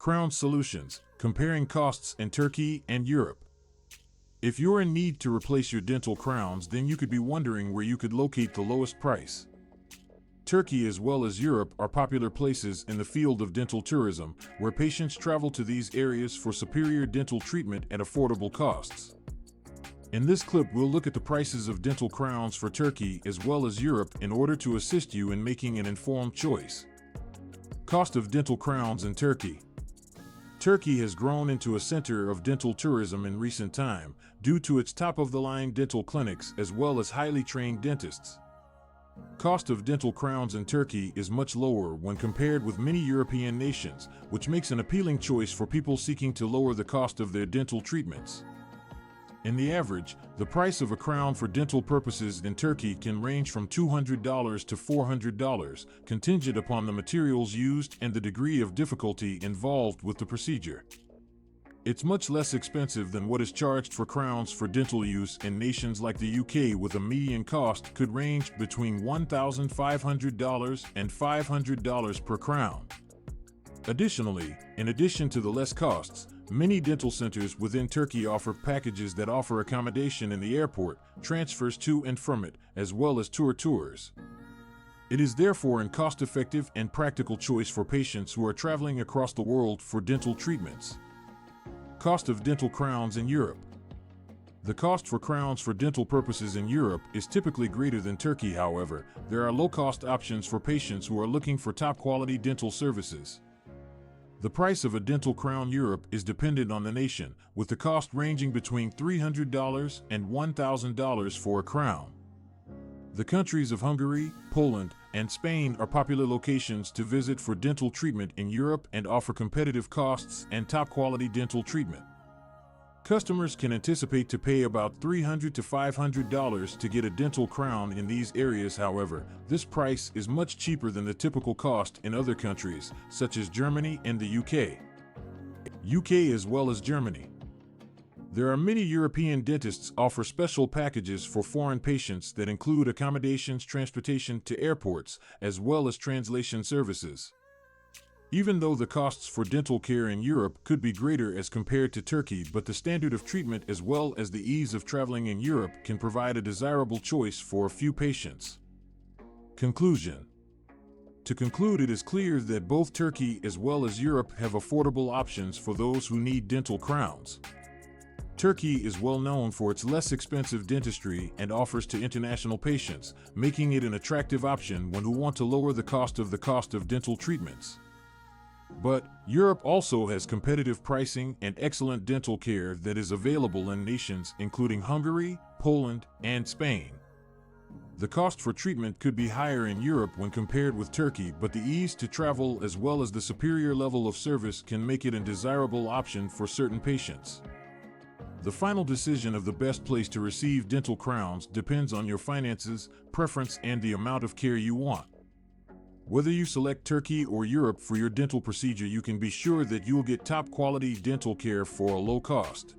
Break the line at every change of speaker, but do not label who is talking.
Crown Solutions, comparing costs in Turkey and Europe. If you're in need to replace your dental crowns, then you could be wondering where you could locate the lowest price. Turkey as well as Europe are popular places in the field of dental tourism, where patients travel to these areas for superior dental treatment at affordable costs. In this clip, we'll look at the prices of dental crowns for Turkey as well as Europe in order to assist you in making an informed choice. Cost of dental crowns in Turkey. Turkey has grown into a center of dental tourism in recent time due to its top-of-the-line dental clinics as well as highly trained dentists. Cost of dental crowns in Turkey is much lower when compared with many European nations, which makes an appealing choice for people seeking to lower the cost of their dental treatments. In the average, the price of a crown for dental purposes in Turkey can range from $200 to $400, contingent upon the materials used and the degree of difficulty involved with the procedure. It's much less expensive than what is charged for crowns for dental use in nations like the UK, with a median cost could range between $1,500 and $500 per crown. Additionally, in addition to the less costs, many dental centers within Turkey offer packages that offer accommodation in the airport, transfers to and from it, as well as tours. It is therefore a cost-effective and practical choice for patients who are traveling across the world for dental treatments. Cost of dental crowns in Europe. The cost for crowns for dental purposes in Europe is typically greater than Turkey. However, there are low-cost options for patients who are looking for top-quality dental services. The price of a dental crown in Europe is dependent on the nation, with the cost ranging between $300 and $1,000 for a crown. The countries of Hungary, Poland, and Spain are popular locations to visit for dental treatment in Europe and offer competitive costs and top-quality dental treatment. Customers can anticipate to pay about $300 to $500 to get a dental crown in these areas. However, this price is much cheaper than the typical cost in other countries, such as Germany and the UK as well as Germany. There are many European dentists offer special packages for foreign patients that include accommodations, transportation to airports, as well as translation services. Even though the costs for dental care in Europe could be greater as compared to Turkey, but the standard of treatment as well as the ease of traveling in Europe can provide a desirable choice for a few patients. Conclusion. To conclude, it is clear that both Turkey as well as Europe have affordable options for those who need dental crowns. Turkey is well known for its less expensive dentistry and offers to international patients, making it an attractive option when who want to lower the cost of dental treatments. But Europe also has competitive pricing and excellent dental care that is available in nations including Hungary, Poland, and Spain. The cost for treatment could be higher in Europe when compared with Turkey, but the ease to travel as well as the superior level of service can make it a desirable option for certain patients. The final decision of the best place to receive dental crowns depends on your finances, preference, and the amount of care you want. Whether you select Turkey or Europe for your dental procedure, you can be sure that you will get top quality dental care for a low cost.